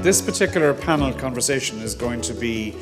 This particular panel conversation is going to be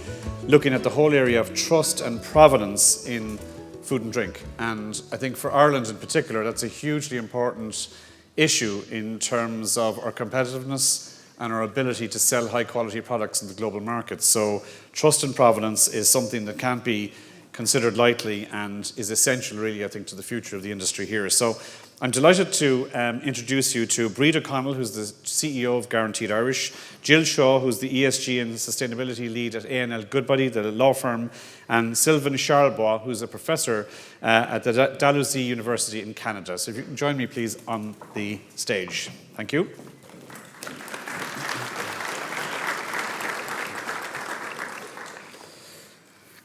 looking at the whole area of trust and provenance in food and drink. And I think for Ireland in particular, that's a hugely important issue in terms of our competitiveness and our ability to sell high quality products in the global market. So trust and provenance is something that can't be considered lightly and is essential really, I think, to the future of the industry here. So I'm delighted to introduce you to Bríd O'Connell, who's the CEO of Guaranteed Irish, Jill Shaw, who's the ESG and Sustainability Lead at A&L Goodbody, the law firm, and Sylvain Charlebois, who's a professor at the Dalhousie University in Canada. So if you can join me, please, on the stage. Thank you.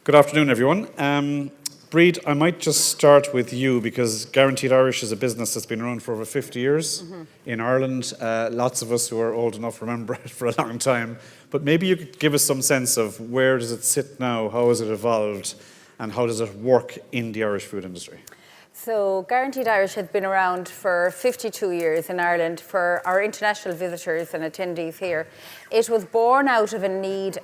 Good afternoon, everyone. Bríd, I might just start with you because Guaranteed Irish is a business that's been around for over 50 years in Ireland. Lots of us who are old enough remember it for a long time. But maybe you could give us some sense of where does it sit now, how has it evolved, and how does it work in the Irish food industry? So Guaranteed Irish has been around for 52 years in Ireland. For our international visitors and attendees here, it was born out of a need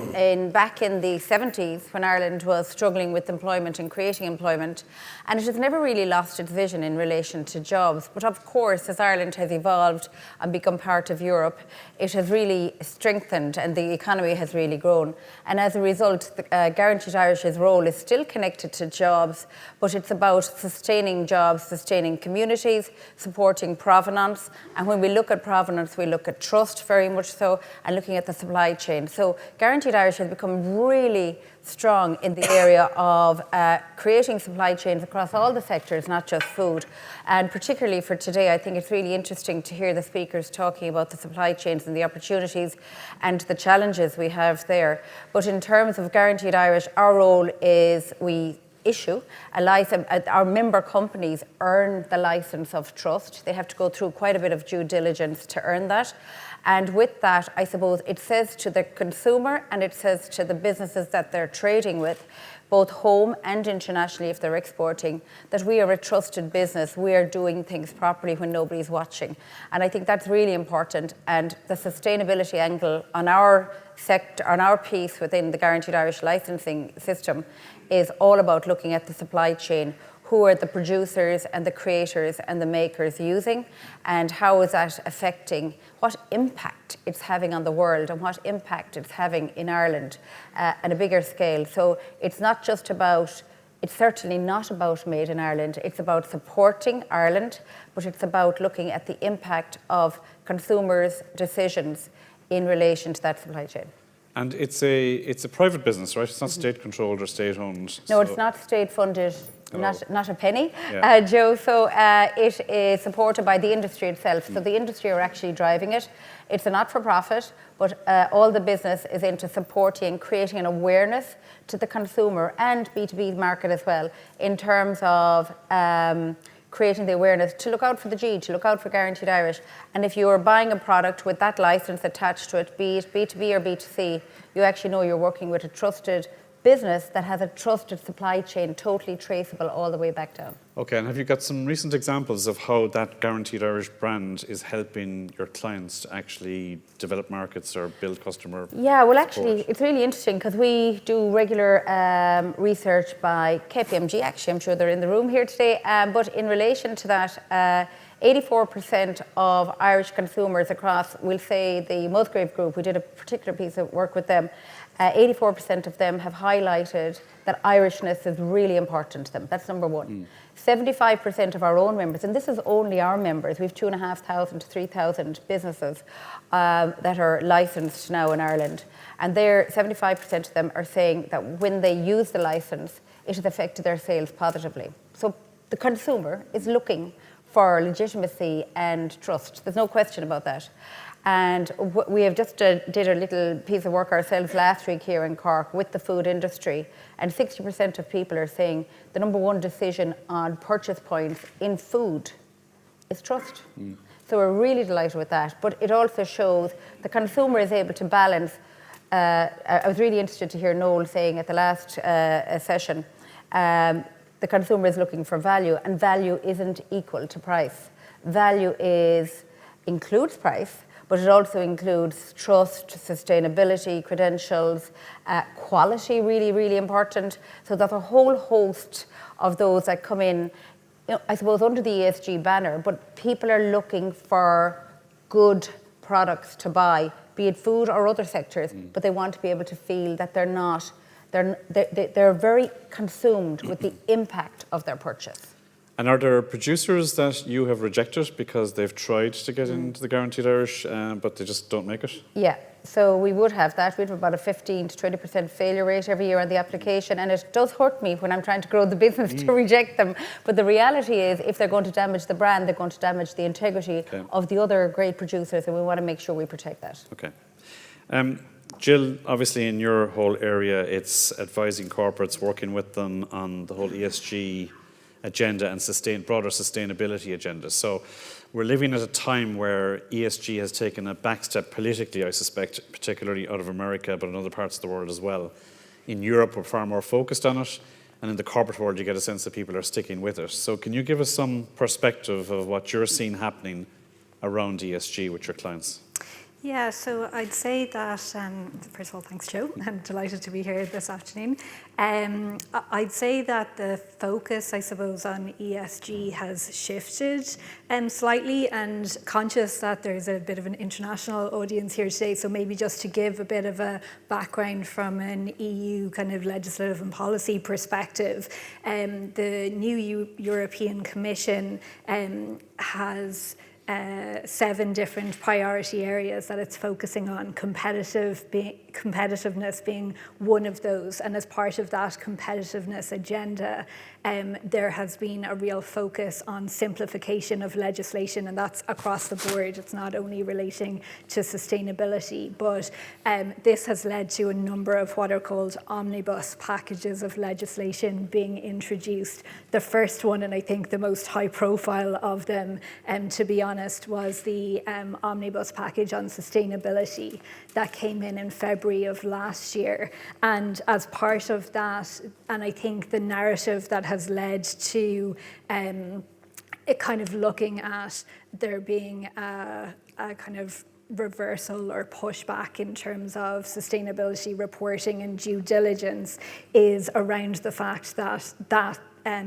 back in the 70s when Ireland was struggling with employment and creating employment, and it has never really lost its vision in relation to jobs. But of course, as Ireland has evolved and become part of Europe, it has really strengthened and the economy has really grown. And as a result, Guaranteed Irish's role is still connected to jobs, but it's about sustaining jobs, sustaining communities, supporting provenance. And when we look at provenance, we look at trust very much so, and looking at the supply chain. So Guaranteed Irish has become really strong in the area of creating supply chains across all the sectors, not just food. And particularly for today, I think it's really interesting to hear the speakers talking about the supply chains and the opportunities and the challenges we have there. But in terms of Guaranteed Irish, our role is we issue a license. Our member companies earn the license of trust. They have to go through quite a bit of due diligence to earn that. And with that, I suppose it says to the consumer and it says to the businesses that they're trading with, both home and internationally if they're exporting, that we are a trusted business. We are doing things properly when nobody's watching. And I think that's really important. And the sustainability angle on our sector, on our piece within the Guaranteed Irish licensing system is all about looking at the supply chain. Who are the producers and the creators and the makers using, and how is that affecting, what impact it's having on the world and what impact it's having in Ireland at a bigger scale. So it's not just about, it's certainly not about made in Ireland, it's about supporting Ireland, but it's about looking at the impact of consumers' decisions in relation to that supply chain. And it's a private business, right? It's not state-controlled or state-owned. No, it's not state-funded, not a penny, yeah. Joe. So it is supported by the industry itself. So the industry are actually driving it. It's a not-for-profit, but all the business is into supporting, creating an awareness to the consumer and B2B market as well in terms of creating the awareness to look out for the G, to look out for Guaranteed Irish. And if you're buying a product with that license attached to it, be it B2B or B2C, you actually know you're working with a trusted business that has a trusted supply chain, totally traceable all the way back down. Okay, and have you got some recent examples of how that Guaranteed Irish brand is helping your clients to actually develop markets or build customer support? Well, actually, it's really interesting because we do regular research by KPMG. Actually, I'm sure they're in the room here today. But in relation to that, 84% of Irish consumers across, we'll say the Musgrave Group, we did a particular piece of work with them, 84% of them have highlighted that Irishness is really important to them. That's number one. 75% of our own members, and this is only our members, we have 2,500 to 3,000 businesses that are licensed now in Ireland. And 75% of them are saying that when they use the license, it has affected their sales positively. So the consumer is looking for legitimacy and trust. There's no question about that. And we have just did a little piece of work ourselves last week here in Cork with the food industry, and 60% of people are saying the number one decision on purchase points in food is trust. So we're really delighted with that. But it also shows the consumer is able to balance. I was really interested to hear Noel saying at the last session, the consumer is looking for value, and value isn't equal to price. Value includes price, but it also includes trust, sustainability, credentials, quality, really, really important. So there's a whole host of those that come in, I suppose, under the ESG banner, but people are looking for good products to buy, be it food or other sectors, but they want to be able to feel that they're very consumed with the impact of their purchase. And are there producers that you have rejected because they've tried to get into the Guaranteed Irish, but they just don't make it? Yeah, so we would have that. We'd have about a 15 to 20% failure rate every year on the application, and it does hurt me when I'm trying to grow the business to reject them. But the reality is, if they're going to damage the brand, they're going to damage the integrity of the other great producers, and we want to make sure we protect that. Okay. Jill, obviously in your whole area, it's advising corporates, working with them on the whole ESG agenda and broader sustainability agenda. So we're living at a time where ESG has taken a backstep politically, I suspect, particularly out of America, but in other parts of the world as well. In Europe, we're far more focused on it, and in the corporate world, you get a sense that people are sticking with it. So can you give us some perspective of what you're seeing happening around ESG with your clients? Yeah, so I'd say that, first of all, thanks, Joe. I'm delighted to be here this afternoon. I'd say that the focus, I suppose, on ESG has shifted slightly, and conscious that there's a bit of an international audience here today, so maybe just to give a bit of a background from an EU kind of legislative and policy perspective, the new European Commission has 7 different priority areas that it's focusing on, competitiveness being one of those. And as part of that competitiveness agenda, there has been a real focus on simplification of legislation, and that's across the board. It's not only relating to sustainability, but this has led to a number of what are called omnibus packages of legislation being introduced. The first one, and I think the most high profile of them, to be honest, was the omnibus package on sustainability that came in February of last year. And as part of that, and I think the narrative that has led to it kind of looking at there being a kind of reversal or pushback in terms of sustainability reporting and due diligence is around the fact that that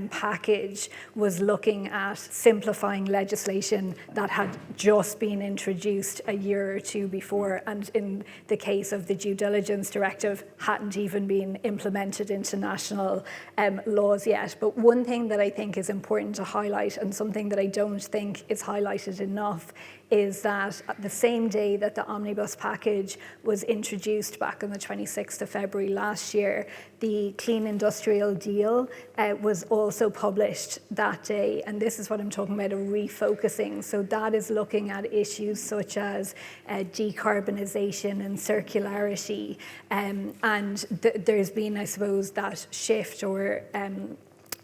package was looking at simplifying legislation that had just been introduced a year or two before, and in the case of the due diligence directive hadn't even been implemented into national laws yet. But one thing that I think is important to highlight, and something that I don't think is highlighted enough, is that the same day that the omnibus package was introduced back on the 26th of February last year, the Clean Industrial Deal was also published that day. And this is what I'm talking about, a refocusing. So that is looking at issues such as decarbonisation and circularity. And there's been, I suppose, that shift or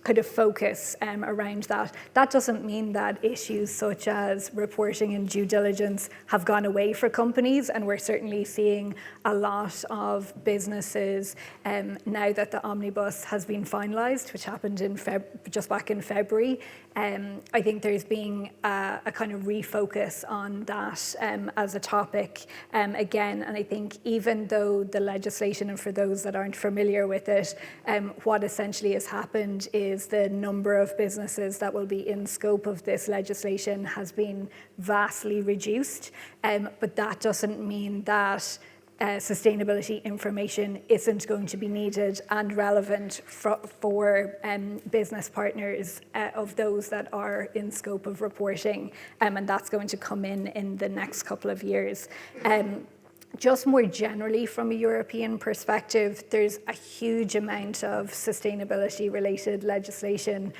kind of focus around that. That doesn't mean that issues such as reporting and due diligence have gone away for companies, and we're certainly seeing a lot of businesses now that the omnibus has been finalised, which happened in just back in February. I think there's been a kind of refocus on that as a topic again, and I think even though the legislation, and for those that aren't familiar with it, what essentially has happened is the number of businesses that will be in scope of this legislation has been vastly reduced, but that doesn't mean that sustainability information isn't going to be needed and relevant for business partners of those that are in scope of reporting, and that's going to come in the next couple of years. Just more generally from a European perspective, there's a huge amount of sustainability related legislation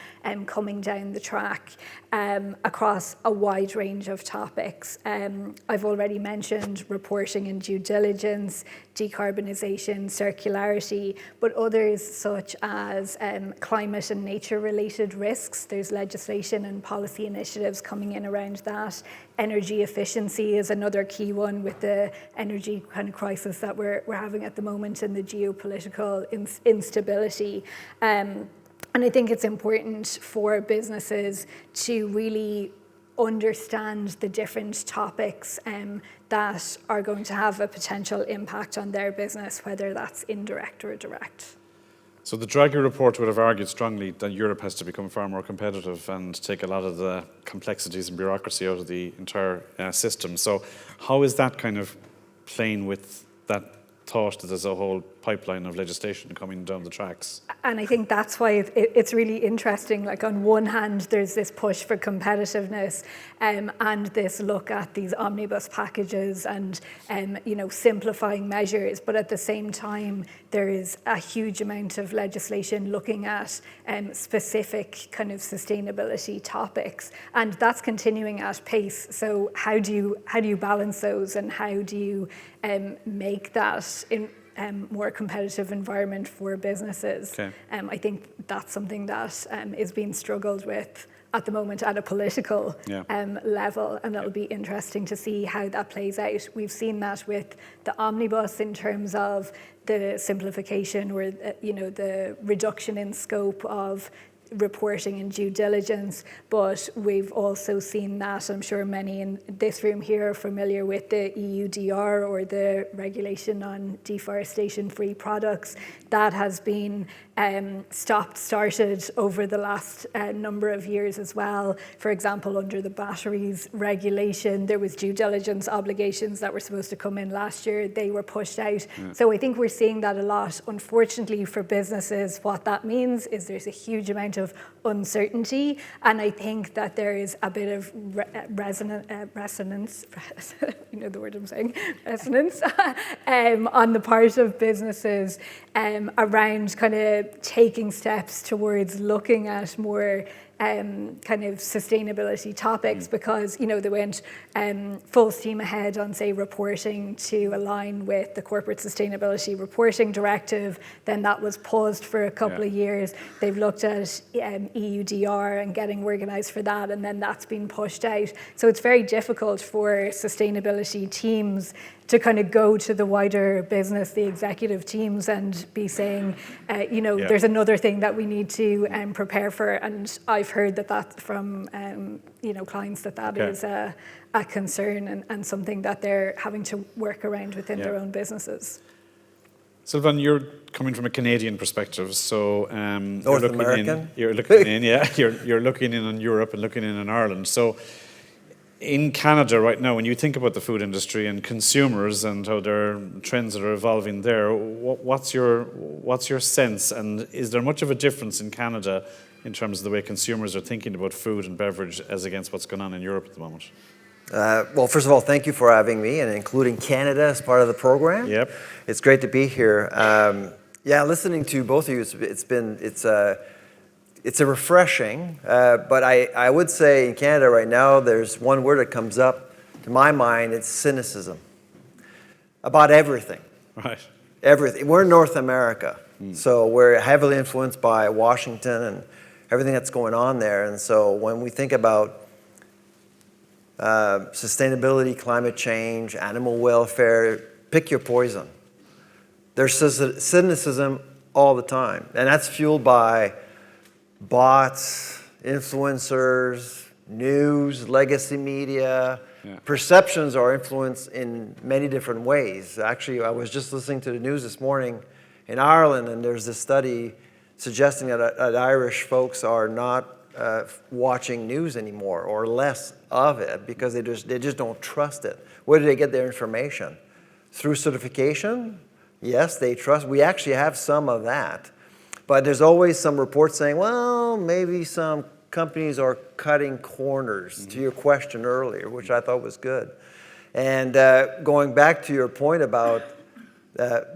coming down the track across a wide range of topics. I've already mentioned reporting and due diligence, decarbonisation, circularity, but others such as climate and nature related risks. There's legislation and policy initiatives coming in around that. Energy efficiency is another key one with the energy kind of crisis that we're having at the moment and the geopolitical instability. And I think it's important for businesses to really understand the different topics that are going to have a potential impact on their business, whether that's indirect or direct. So the Draghi report would have argued strongly that Europe has to become far more competitive and take a lot of the complexities and bureaucracy out of the entire system. So how is that kind of playing with that thought that there's a whole pipeline of legislation coming down the tracks? And I think that's why it's really interesting. Like, on one hand, there's this push for competitiveness and this look at these omnibus packages and simplifying measures. But at the same time, there is a huge amount of legislation looking at specific kind of sustainability topics, and that's continuing at pace. So how do you balance those, and how do you make that in more competitive environment for businesses? Okay. I think that's something that is being struggled with at the moment at a political level, and it'll be interesting to see how that plays out. We've seen that with the omnibus in terms of the simplification or the reduction in scope of reporting and due diligence, but we've also seen that, I'm sure many in this room here are familiar with the EUDR, or the regulation on deforestation-free products. That has been started over the last number of years as well. For example, under the batteries regulation, there was due diligence obligations that were supposed to come in last year. They were pushed out. So I think we're seeing that a lot. Unfortunately for businesses, what that means is there's a huge amount of uncertainty, and I think that there is a bit of resonance, you know the word I'm saying, resonance, on the part of businesses around kind of taking steps towards looking at more kind of sustainability topics, because they went full steam ahead on, say, reporting to align with the Corporate Sustainability Reporting Directive. Then that was paused for a couple of years. They've looked at EUDR and getting organised for that, and then that's been pushed out. So it's very difficult for sustainability teams to kind of go to the wider business, the executive teams, and be saying, there's another thing that we need to prepare for. And I've heard that from clients that is a concern and something that they're having to work around within their own businesses. Sylvain, you're coming from a Canadian perspective, so North American. You're looking in, you're looking in on Europe and looking in on Ireland. So in Canada right now, when you think about the food industry and consumers and how their trends that are evolving there, what's your sense, and is there much of a difference in Canada in terms of the way consumers are thinking about food and beverage as against what's going on in Europe at the moment? Well, first of all, thank you for having me and including Canada as part of the program. Yep. It's great to be here. Listening to both of you, it's a refreshing, but I would say in Canada right now, there's one word that comes up to my mind, it's cynicism. About everything. Right. Everything. We're in North America, so we're heavily influenced by Washington and everything that's going on there. And so when we think about sustainability, climate change, animal welfare, pick your poison. There's cynicism all the time, and that's fueled by bots, influencers, news, legacy media. Perceptions are influenced in many different ways. Actually, I was just listening to the news this morning in Ireland, and there's this study suggesting that Irish folks are not watching news anymore, or less of it, because they just don't trust it. Where do they get their information? Through certification? Yes, they trust. We actually have some of that. But there's always some reports saying, well, maybe some companies are cutting corners, to your question earlier, which I thought was good. And going back to your point about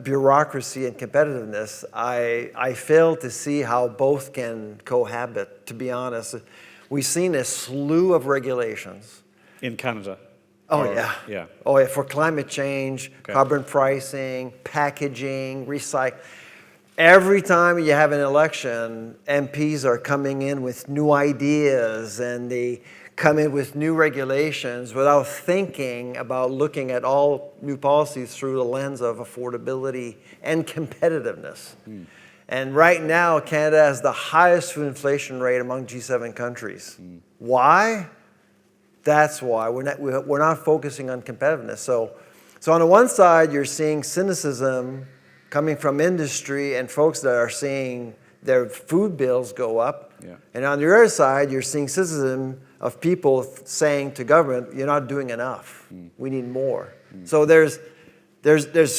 bureaucracy and competitiveness, I fail to see how both can cohabit, to be honest. We've seen a slew of regulations. In Canada? Oh, yeah. Oh, yeah, for climate change, carbon pricing, packaging, recycling. Every time you have an election, MPs are coming in with new ideas, and they come in with new regulations without thinking about looking at all new policies through the lens of affordability and competitiveness. And right now, Canada has the highest food inflation rate among G7 countries. Why? That's why we're not focusing on competitiveness. So on the one side, you're seeing cynicism coming from industry and folks that are seeing their food bills go up. Yeah. And on the other side, you're seeing cynicism of people saying to government, you're not doing enough. We need more. So there's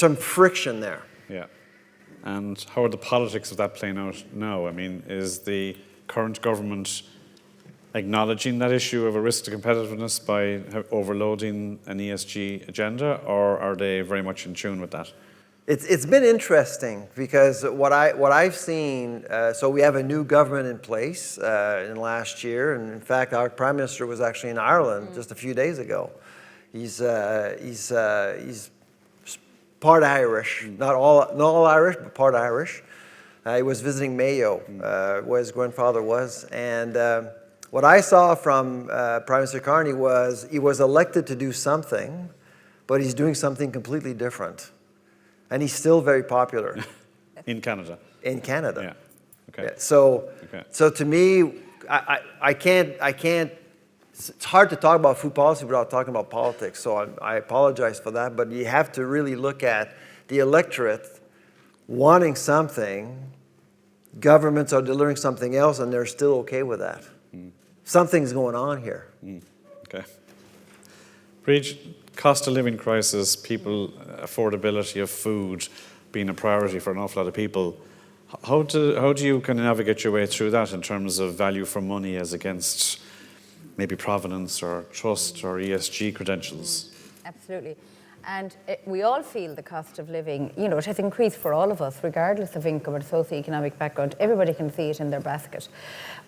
some friction there. Yeah. And how are the politics of that playing out now? I mean, is the current government acknowledging that issue of a risk to competitiveness by overloading an ESG agenda, or are they very much in tune with that? It's been interesting because what I've seen, so we have a new government in place in last year, and in fact our Prime Minister was actually in Ireland just a few days ago. He's part Irish, not all Irish, but part Irish. He was visiting Mayo, where his grandfather was, and what I saw from Prime Minister Carney was he was elected to do something, but he's doing something completely different. And he's still very popular. In Canada? In Canada. Yeah. Okay. Yeah. So to me, I can't, it's hard to talk about food policy without talking about politics. So I apologize for that, but you have to really look at the electorate wanting something, governments are delivering something else, and they're still okay with that. Something's going on here. Okay. Bríd, cost of living crisis, people, affordability of food being a priority for an awful lot of people. How do you kind of navigate your way through that in terms of value for money as against maybe provenance or trust or ESG credentials? Absolutely. And we all feel the cost of living, you know, it has increased for all of us, regardless of income or socioeconomic background. Everybody can see it in their basket.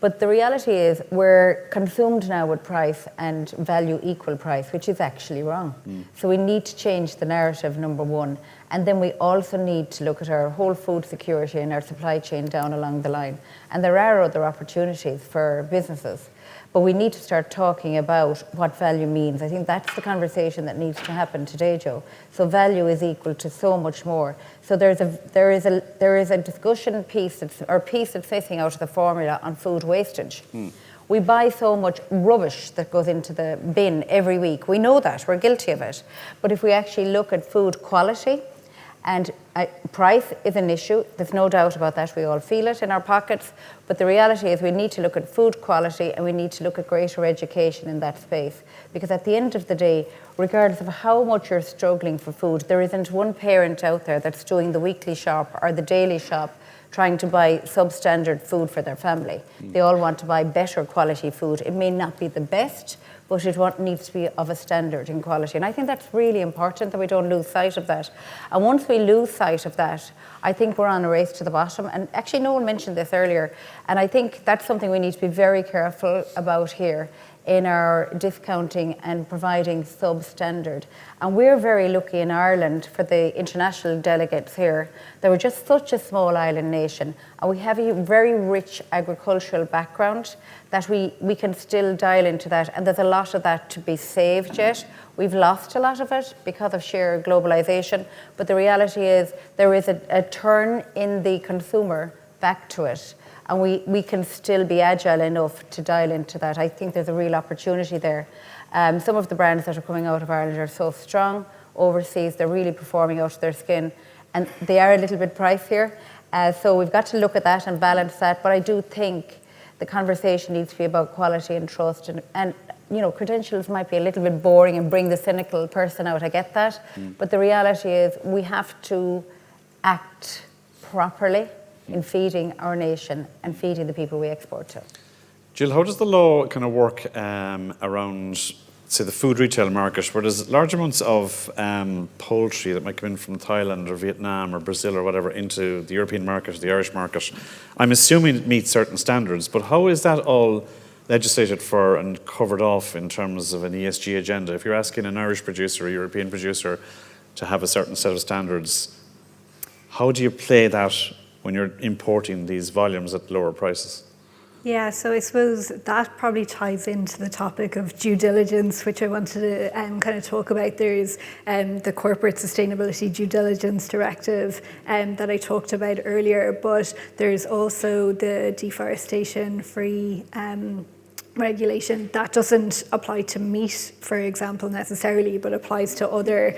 But the reality is we're consumed now with price and value equal price, which is actually wrong. So we need to change the narrative, number one. And then we also need to look at our whole food security and our supply chain down along the line. And there are other opportunities for businesses. But we need to start talking about what value means. I think that's the conversation that needs to happen today, Joe. So value is equal to so much more. So there is a discussion piece that's missing out of the formula on food wastage. We buy so much rubbish that goes into the bin every week. We know that, we're guilty of it. But if we actually look at food quality, and price is an issue, there's no doubt about that, we all feel it in our pockets, but the reality is we need to look at food quality and we need to look at greater education in that space. Because at the end of the day, regardless of how much you're struggling for food, there isn't one parent out there that's doing the weekly shop or the daily shop trying to buy substandard food for their family. They all want to buy better quality food. It may not be the best, but it needs to be of a standard in quality. And I think that's really important that we don't lose sight of that. And once we lose sight of that, I think we're on a race to the bottom. And actually, no one mentioned this earlier. And I think that's something we need to be very careful about here in our discounting and providing substandard. And we're very lucky in Ireland for the international delegates here that we're just such a small island nation and we have a very rich agricultural background that we can still dial into that, and there's a lot of that to be saved yet. We've lost a lot of it because of sheer globalization, but the reality is there is a turn in the consumer back to it. And we can still be agile enough to dial into that. I think there's a real opportunity there. Some of the brands that are coming out of Ireland are so strong overseas, they're really performing out of their skin. And they are a little bit pricier. So we've got to look at that and balance that. But I do think the conversation needs to be about quality and trust. And you know, credentials might be a little bit boring and bring the cynical person out, I get that. But the reality is we have to act properly in feeding our nation and feeding the people we export to. Jill, how does the law kind of work around, say, the food retail market, where there's large amounts of poultry that might come in from Thailand or Vietnam or Brazil or whatever into the European market, the Irish market? I'm assuming it meets certain standards, but how is that all legislated for and covered off in terms of an ESG agenda? If you're asking an Irish producer or a European producer to have a certain set of standards, how do you play that when you're importing these volumes at lower prices? Yeah, so I suppose that probably ties into the topic of due diligence, which I wanted to kind of talk about. There's the Corporate Sustainability Due Diligence Directive that I talked about earlier, but there's also the deforestation-free regulation that doesn't apply to meat, for example, necessarily, but applies to other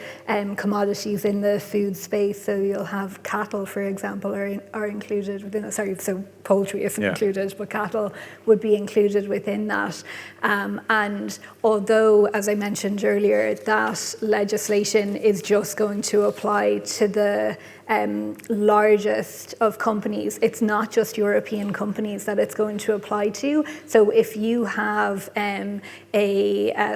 commodities in the food space. So you'll have cattle, for example, are included within it. Sorry, so poultry isn't included, but cattle would be included within that. And although, as I mentioned earlier, that legislation is just going to apply to the largest of companies, it's not just European companies that it's going to apply to. So if you have a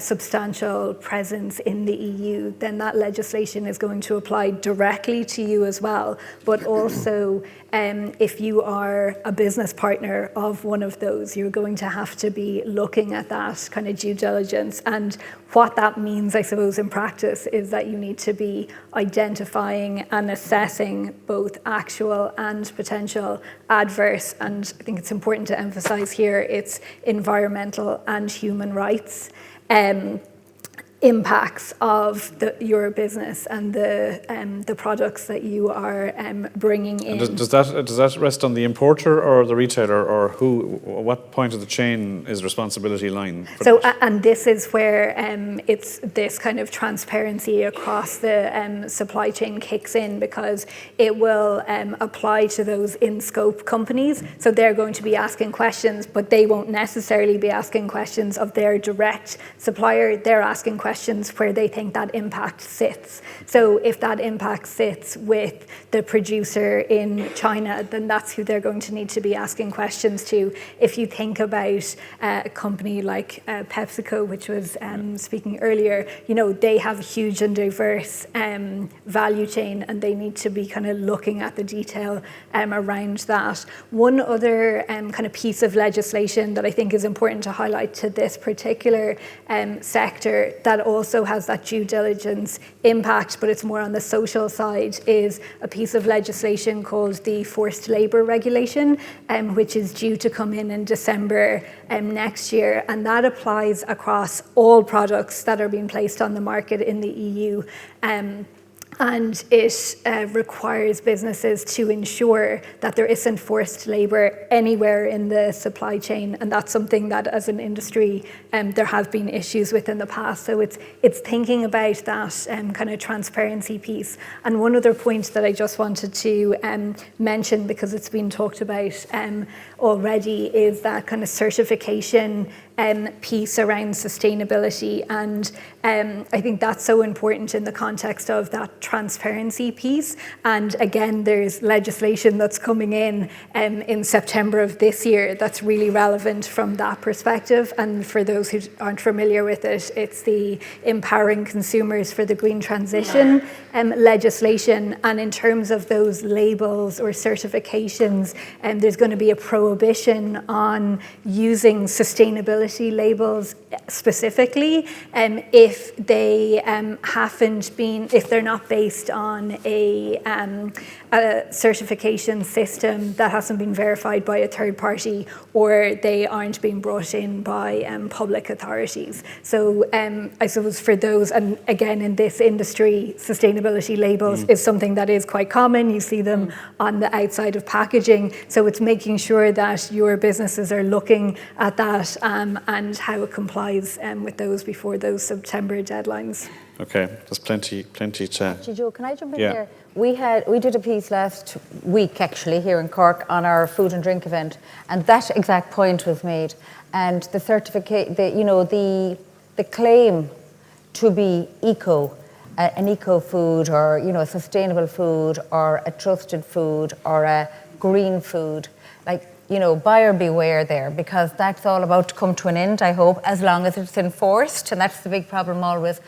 substantial presence in the EU, then that legislation is going to apply directly to you as well. But also, if you are a business partner of one of those, you're going to have to be looking at that kind of due diligence. And what that means, I suppose, in practice is that you need to be identifying and assessing both actual and potential adverse, and I think it's important to emphasize here, it's environmental and human rights impacts of your business and the products that you are bringing in. And does that rest on the importer or the retailer, or who? What point of the chain is responsibility lying? So, and this is where it's this kind of transparency across the supply chain kicks in, because it will apply to those in-scope companies. So they're going to be asking questions, but they won't necessarily be asking questions of their direct supplier. They're asking questions where they think that impact sits. So if that impact sits with the producer in China, then that's who they're going to need to be asking questions to. If you think about a company like PepsiCo, which was speaking earlier, they have a huge and diverse value chain, and they need to be kind of looking at the detail around that. One other kind of piece of legislation that I think is important to highlight to this particular sector that also has that due diligence impact, but it's more on the social side, is a piece of legislation called the Forced Labour Regulation, which is due to come in December next year. And that applies across all products that are being placed on the market in the EU. And it requires businesses to ensure that there isn't forced labour anywhere in the supply chain, and that's something that, as an industry, there have been issues with in the past. So it's thinking about that kind of transparency piece. And one other point that I just wanted to mention, because it's been talked about already, is that kind of certification piece around sustainability. And I think that's so important in the context of that transparency piece. And again, there's legislation that's coming in September of this year that's really relevant from that perspective. And for those who aren't familiar with it, it's the Empowering Consumers for the Green Transition legislation. And in terms of those labels or certifications, there's going to be a prohibition on using sustainability labels specifically if they if they're not based on a certification system that hasn't been verified by a third party, or they aren't being brought in by public authorities. So I suppose for those, and again in this industry, sustainability labels is something that is quite common. You see them on the outside of packaging. So it's making sure that your businesses are looking at that and how it complies with those before those September deadlines. Okay, there's plenty to... Actually, Joe, can I jump in there? We did a piece last week, actually, here in Cork on our food and drink event, and that exact point was made. And the certificate, the claim to be an eco food, or a sustainable food, or a trusted food, or a green food, buyer beware there, because that's all about to come to an end, I hope, as long as it's enforced. And that's the big problem always,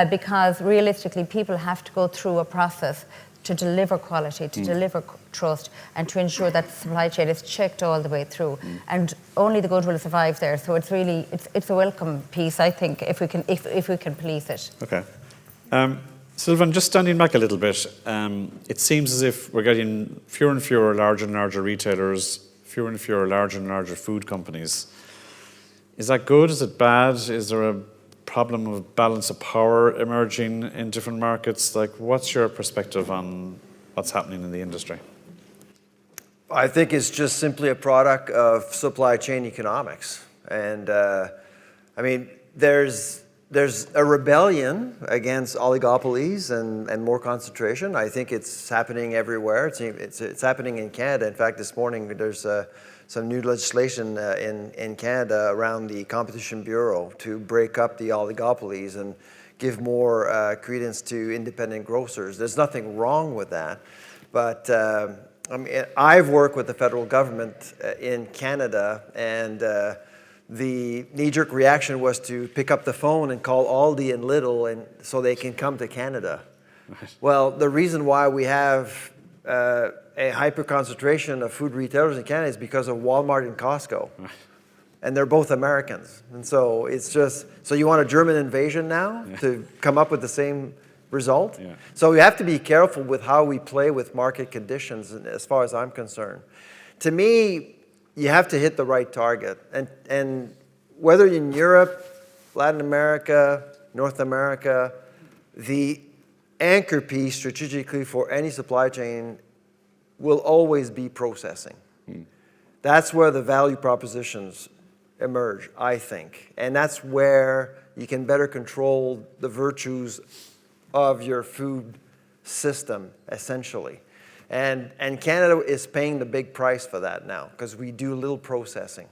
because realistically people have to go through a process to deliver quality, to deliver trust, and to ensure that the supply chain is checked all the way through. And only the good will survive there. So it's really, it's a welcome piece, I think, if we can police it. Okay. Sylvain, just standing back a little bit, it seems as if we're getting fewer and fewer larger and larger retailers, fewer and fewer larger and larger food companies. Is that good? Is it bad? Is there a problem of balance of power emerging in different markets? What's your perspective on what's happening in the industry? I think it's just simply a product of supply chain economics. And I mean, there's a rebellion against oligopolies and more concentration. I think it's happening everywhere. It's happening in Canada. In fact, this morning there's some new legislation in Canada around the Competition Bureau to break up the oligopolies and give more credence to independent grocers. There's nothing wrong with that. But I mean, I've worked with the federal government in Canada, and the knee-jerk reaction was to pick up the phone and call Aldi and Lidl and so they can come to Canada. Right. Well, the reason why we have a hyper-concentration of food retailers in Canada is because of Walmart and Costco. Right. And they're both Americans. And so it's just, so you want a German invasion now to come up with the same result? Yeah. So we have to be careful with how we play with market conditions, as far as I'm concerned. To me, you have to hit the right target. And whether in Europe, Latin America, North America, the anchor piece strategically for any supply chain will always be processing. That's where the value propositions emerge, I think. And that's where you can better control the virtues of your food system, essentially. And Canada is paying the big price for that now, because we do little processing.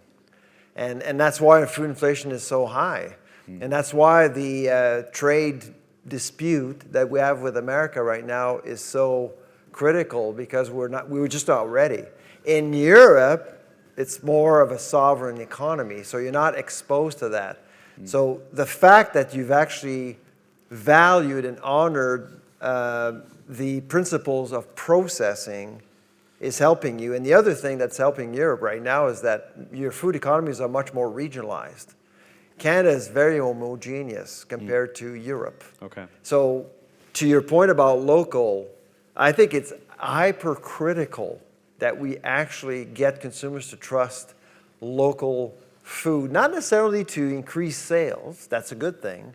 And that's why food inflation is so high. And that's why the trade dispute that we have with America right now is so critical, because we were just not ready. In Europe, it's more of a sovereign economy, so you're not exposed to that. So the fact that you've actually valued and honored the principles of processing is helping you. And the other thing that's helping Europe right now is that your food economies are much more regionalized. Canada is very homogeneous compared to Europe. Okay. So to your point about local, I think it's hypercritical that we actually get consumers to trust local food, not necessarily to increase sales, that's a good thing.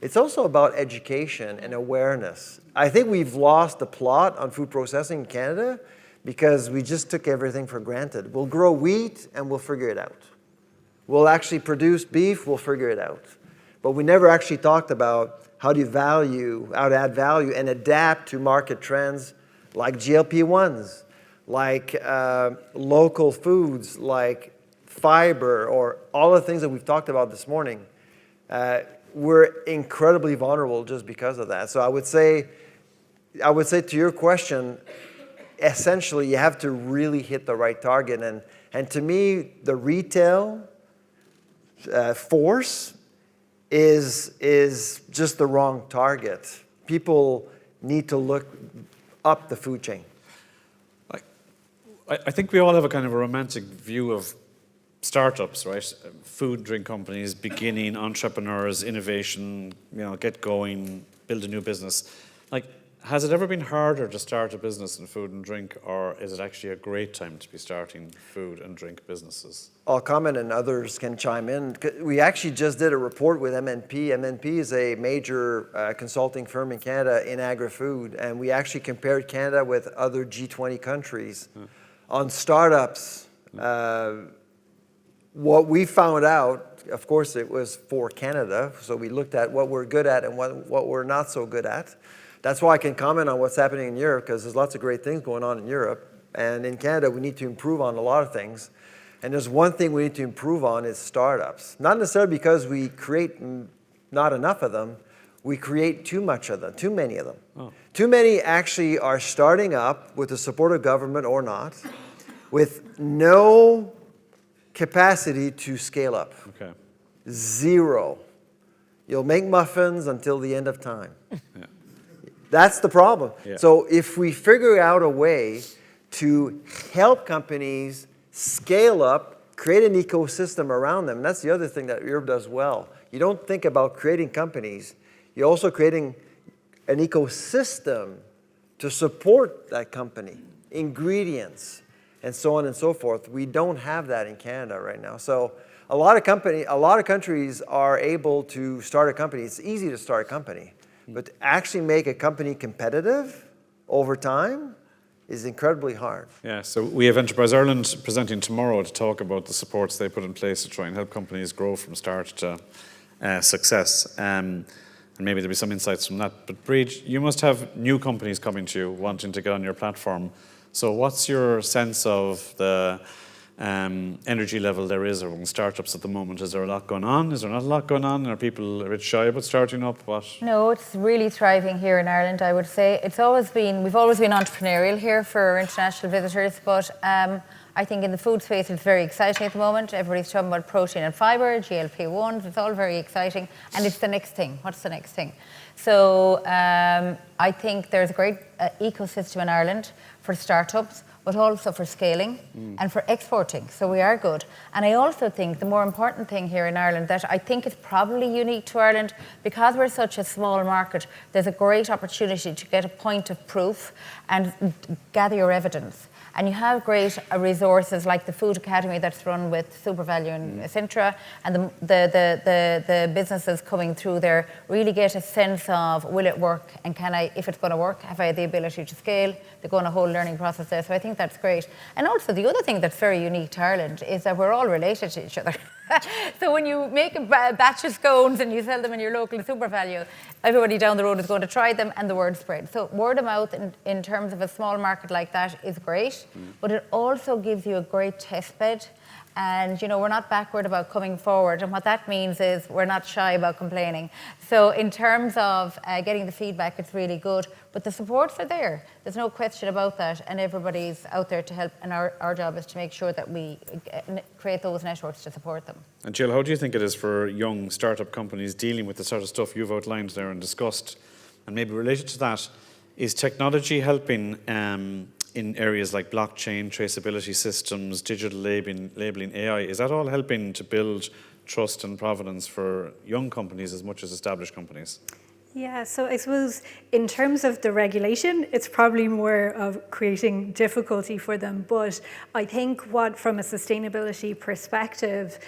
It's also about education and awareness. I think we've lost the plot on food processing in Canada because we just took everything for granted. We'll grow wheat and we'll figure it out. We'll actually produce beef, we'll figure it out. But we never actually talked about how to add value and adapt to market trends like GLP-1s, like local foods, like fiber, or all the things that we've talked about this morning. We're incredibly vulnerable just because of that. So I would say to your question, essentially you have to really hit the right target. And to me, the retail force is just the wrong target. People need to look up the food chain. I think we all have a kind of a romantic view of startups, right? Food, drink companies, beginning, entrepreneurs, innovation, get going, build a new business. Like, has it ever been harder to start a business in food and drink, or is it actually a great time to be starting food and drink businesses? I'll comment and others can chime in. We actually just did a report with MNP. MNP is a major consulting firm in Canada in agri-food, and we actually compared Canada with other G20 countries on startups. What we found out, of course, it was for Canada, so we looked at what we're good at and what we're not so good at. That's why I can comment on what's happening in Europe, because there's lots of great things going on in Europe. And in Canada, we need to improve on a lot of things. And there's one thing we need to improve on is startups. Not necessarily because we create not enough of them, we create too much of them, too many of them. Oh. Too many actually are starting up with the support of government or not, with no capacity to scale up. Okay. Zero. You'll make muffins until the end of time. Yeah. That's the problem. Yeah. So if we figure out a way to help companies scale up, create an ecosystem around them, and that's the other thing that Europe does well. You don't think about creating companies, you're also creating an ecosystem to support that company, ingredients, and so on and so forth. We don't have that in Canada right now. So a lot of countries are able to start a company. It's easy to start a company, but to actually make a company competitive over time is incredibly hard. Yeah, so we have Enterprise Ireland presenting tomorrow to talk about the supports they put in place to try and help companies grow from start to success. And maybe there'll be some insights from that. But Bríd, you must have new companies coming to you wanting to get on your platform. So what's your sense of the energy level there is among startups at the moment? Is there a lot going on? Is there not a lot going on? Are people a bit shy about starting up? What? No, it's really thriving here in Ireland, I would say. We've always been entrepreneurial here for international visitors, but I think in the food space it's very exciting at the moment. Everybody's talking about protein and fibre, GLP-1s, it's all very exciting. And it's the next thing. What's the next thing? So I think there's a great ecosystem in Ireland for startups, but also for scaling and for exporting. So we are good. And I also think the more important thing here in Ireland that I think is probably unique to Ireland, because we're such a small market, there's a great opportunity to get a point of proof and gather your evidence. And you have great resources like the Food Academy that's run with SuperValue and Sintra, and the businesses coming through there really get a sense of, will it work, and if it's going to work, have I the ability to scale? They're going a whole learning process there, so I think that's great. And also the other thing that's very unique to Ireland is that we're all related to each other. So when you make a batch of scones and you sell them in your local SuperValue, everybody down the road is going to try them and the word spread. So word of mouth in terms of a small market like that is great, but it also gives you a great test bed. And, we're not backward about coming forward. And what that means is we're not shy about complaining. So in terms of getting the feedback, it's really good. But the supports are there. There's no question about that. And everybody's out there to help. And our job is to make sure that we create those networks to support them. And Jill, how do you think it is for young startup companies dealing with the sort of stuff you've outlined there and discussed? And maybe related to that, is technology helping in areas like blockchain, traceability systems, digital labeling, AI? Is that all helping to build trust and provenance for young companies as much as established companies? Yeah, so I suppose in terms of the regulation, it's probably more of creating difficulty for them. But I think from a sustainability perspective,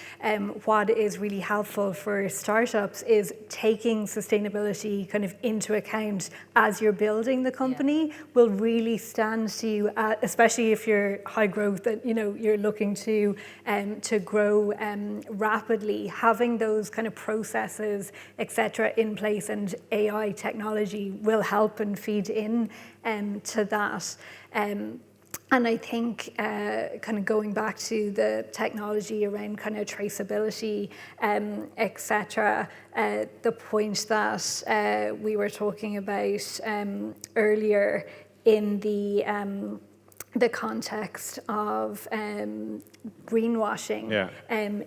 what is really helpful for startups is taking sustainability kind of into account as you're building the company will really stand to you, especially if you're high growth, that you're looking to grow rapidly. Having those kind of processes, etc., in place, and AI technology will help and feed in to that. And I think kind of going back to the technology around kind of traceability, etc., the point that we were talking about earlier in the context of greenwashing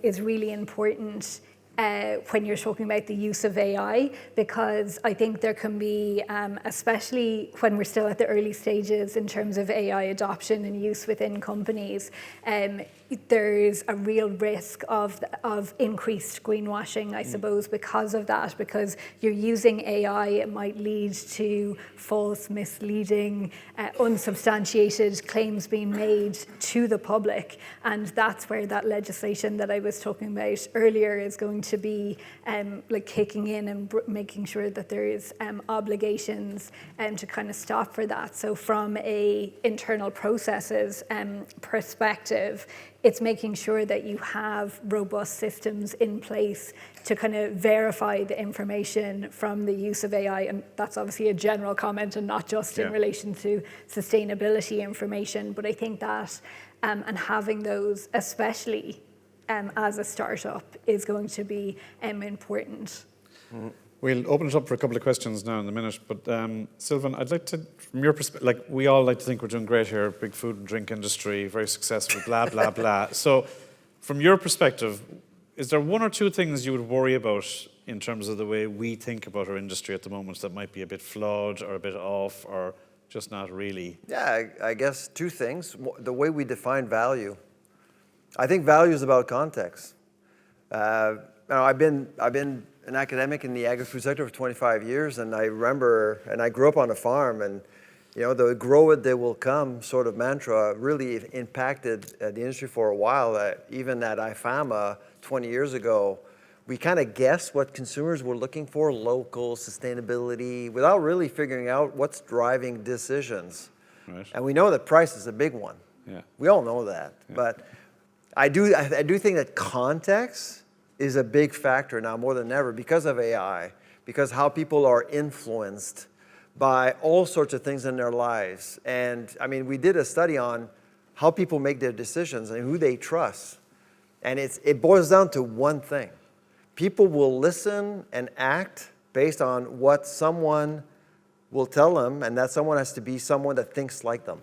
is really important when you're talking about the use of AI, because I think there can be, especially when we're still at the early stages in terms of AI adoption and use within companies, there's a real risk of increased greenwashing, I suppose, because of that, because you're using AI, it might lead to false, misleading, unsubstantiated claims being made to the public. And that's where that legislation that I was talking about earlier is going to be like kicking in and making sure that there is obligations to kind of stop for that. So from a internal processes perspective, it's making sure that you have robust systems in place to kind of verify the information from the use of AI. And that's obviously a general comment and not just in relation to sustainability information. But I think that and having those, especially as a startup, is going to be important. We'll open it up for a couple of questions now in a minute, but Sylvain, I'd like to, from your perspective, like we all like to think we're doing great here, big food and drink industry, very successful, blah, blah, blah. So from your perspective, is there one or two things you would worry about in terms of the way we think about our industry at the moment that might be a bit flawed or a bit off or just not really? Yeah, I guess two things. The way we define value. I think value is about context. I've been an academic in the agri-food sector for 25 years, and I remember, and I grew up on a farm, and the grow it, they will come sort of mantra really impacted the industry for a while. Even at IFAMA 20 years ago, we kind of guessed what consumers were looking for, local, sustainability, without really figuring out what's driving decisions. Right. And we know that price is a big one. Yeah. We all know that. Yeah. But I do think that context is a big factor now more than ever because of AI, because how people are influenced by all sorts of things in their lives. And I mean, we did a study on how people make their decisions and who they trust. And it boils down to one thing. People will listen and act based on what someone will tell them, and that someone has to be someone that thinks like them.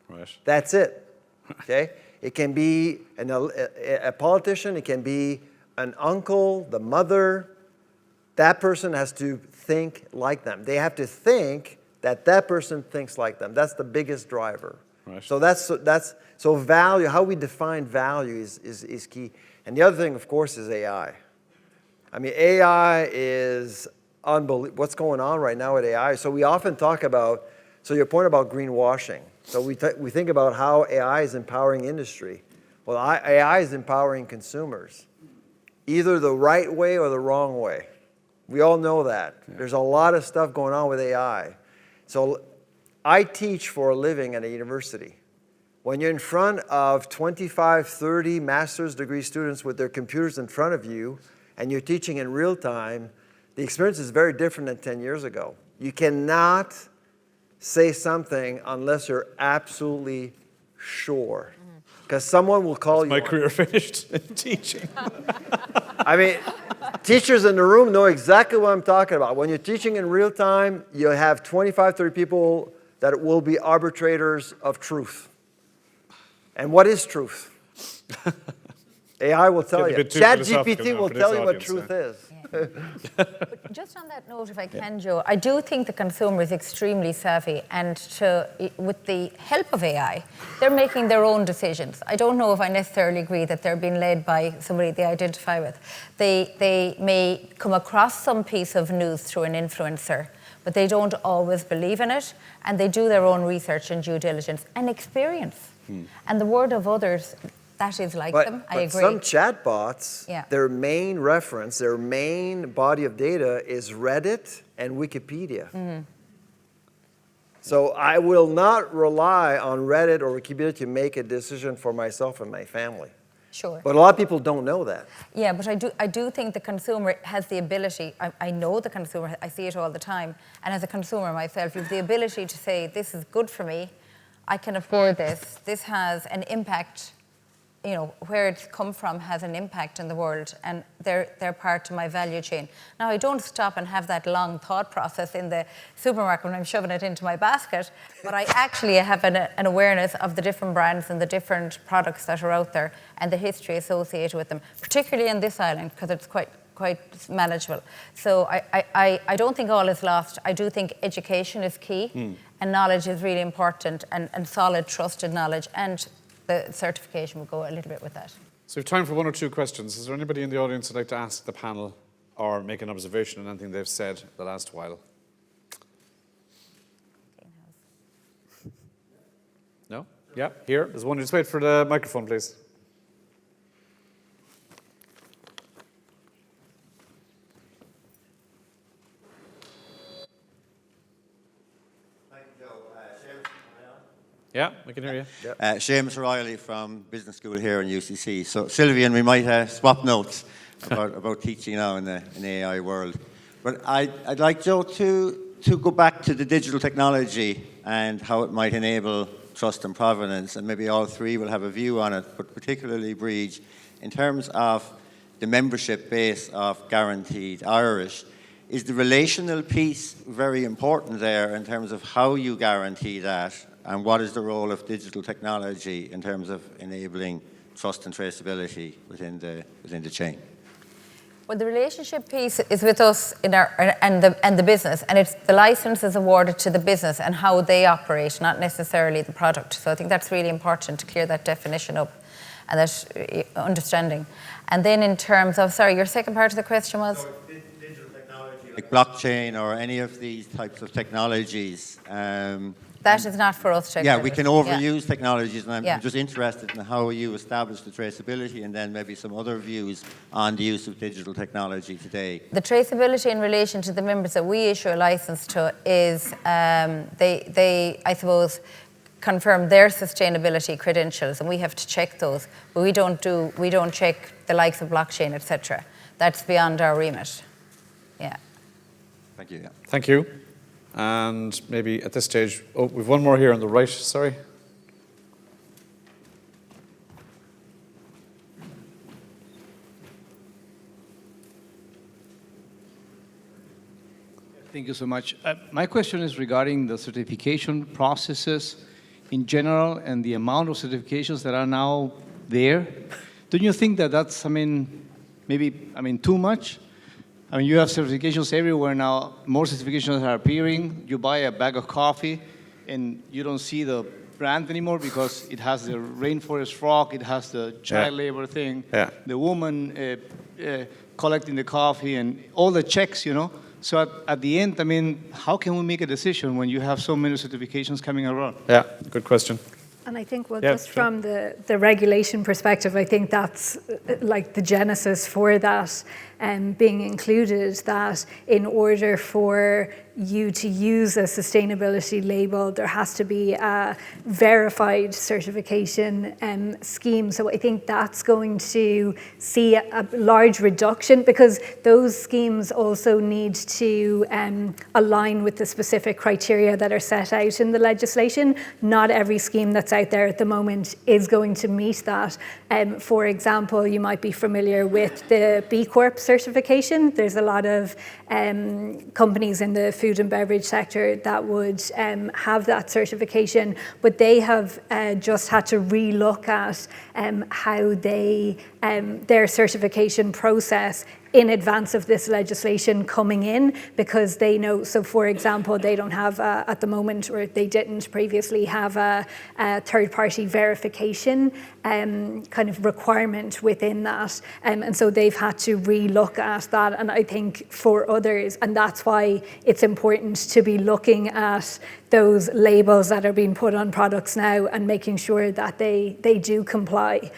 Right. That's it. Okay? It can be a politician, it can be an uncle, the mother. That person has to think like them. They have to think that that person thinks like them. That's the biggest driver. Right. So value, how we define value is key. And the other thing, of course, is AI. I mean, AI is unbelievable. What's going on right now with AI? So we often talk about, so your point about greenwashing. So we think about how AI is empowering industry. Well, AI is empowering consumers, either the right way or the wrong way. We all know that. Yeah. There's a lot of stuff going on with AI. So I teach for a living at a university. When you're in front of 25, 30 master's degree students with their computers in front of you, and you're teaching in real time, the experience is very different than 10 years ago. You cannot say something unless you're absolutely sure. Because someone will call you. My career finished in teaching. I mean, teachers in the room know exactly what I'm talking about. When you're teaching in real time, you have 25, 30 people that will be arbitrators of truth. And what is truth? AI will tell you. ChatGPT will tell you what truth is. Yeah. But just on that note, if I can, Joe, I do think the consumer is extremely savvy, and with the help of AI, they're making their own decisions. I don't know if I necessarily agree that they're being led by somebody they identify with. They may come across some piece of news through an influencer, but they don't always believe in it, and they do their own research and due diligence and experience. And the word of others, that is like them. I agree. Some chatbots, their main reference, their main body of data is Reddit and Wikipedia. Mm-hmm. So I will not rely on Reddit or Wikipedia to make a decision for myself and my family. Sure. But a lot of people don't know that. Yeah, but I do think the consumer has the ability, I know the consumer, I see it all the time, and as a consumer myself, you have the ability to say, this is good for me, I can afford this, this has an impact, you know, where it's come from has an impact in the world, and they're part of my value chain. Now, I don't stop and have that long thought process in the supermarket when I'm shoving it into my basket, but I actually have an awareness of the different brands and the different products that are out there and the history associated with them, particularly in this island, because it's quite manageable. So I don't think all is lost. I do think education is key, and knowledge is really important, and solid, trusted knowledge, and the certification will go a little bit with that. So we have time for one or two questions. Is there anybody in the audience who'd like to ask the panel or make an observation on anything they've said the last while? No? Yeah, here. There's one. Just wait for the microphone, please. Yeah, we can hear you. Yep. Seamus O'Reilly from Business School here in UCC. So Sylvain, we might swap notes about teaching now in the AI world. But I'd like Joe to go back to the digital technology and how it might enable trust and provenance, and maybe all three will have a view on it, but particularly Bríd, in terms of the membership base of Guaranteed Irish. Is the relational piece very important there in terms of how you guarantee that? And what is the role of digital technology in terms of enabling trust and traceability within the chain? Well, the relationship piece is with us in the business, and it's the license is awarded to the business and how they operate, not necessarily the product. So I think that's really important to clear that definition up and that understanding. And then in terms of, sorry, your second part of the question was? So digital technology, like blockchain or any of these types of technologies. That is not for us to Yeah, we can overuse Yeah. technologies, and I'm Yeah. just interested in how you establish the traceability, and then maybe some other views on the use of digital technology today. The traceability in relation to the members that we issue a license to is they, I suppose, confirm their sustainability credentials, and we have to check those. But we don't check the likes of blockchain, etc. That's beyond our remit. Yeah. Thank you. Yeah. Thank you. And maybe at this stage, oh, we've one more here on the right, sorry. Thank you so much. My question is regarding the certification processes in general and the amount of certifications that are now there. Don't you think that that's, maybe too much? You have certifications everywhere now. More certifications are appearing. You buy a bag of coffee and you don't see the brand anymore because it has the rainforest frog, it has the child labor thing, the woman collecting the coffee and all the checks, So at the end, how can we make a decision when you have so many certifications coming around? Yeah, good question. And I think, just from the regulation perspective, I think that's like the genesis for that being included, that in order for you to use a sustainability label, there has to be a verified certification scheme. So I think that's going to see a large reduction, because those schemes also need to align with the specific criteria that are set out in the legislation. Not every scheme that's out there at the moment is going to meet that. For example, you might be familiar with the B Corp certification. There's a lot of companies in the food and beverage sector that would have that certification, but they have just had to relook at how they their certification process in advance of this legislation coming in, because they know, so for example, they don't have at the moment, or they didn't previously have a third-party verification kind of requirement within that. And so they've had to relook at that. And I think for others, and that's why it's important to be looking at those labels that are being put on products now and making sure that they do comply,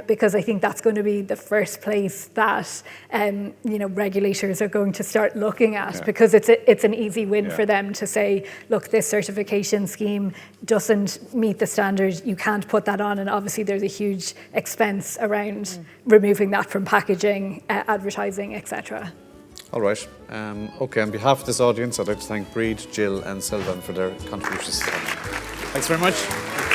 because I think that's going to be the first place that regulators are going to start looking at, because it's an easy win for them to say, look, this certification scheme doesn't meet the standards, you can't put that on, and obviously there's a huge expense around removing that from packaging, advertising, etc. All right. Okay, on behalf of this audience, I'd like to thank Bríd, Jill and Sylvain for their contributions. Thanks very much.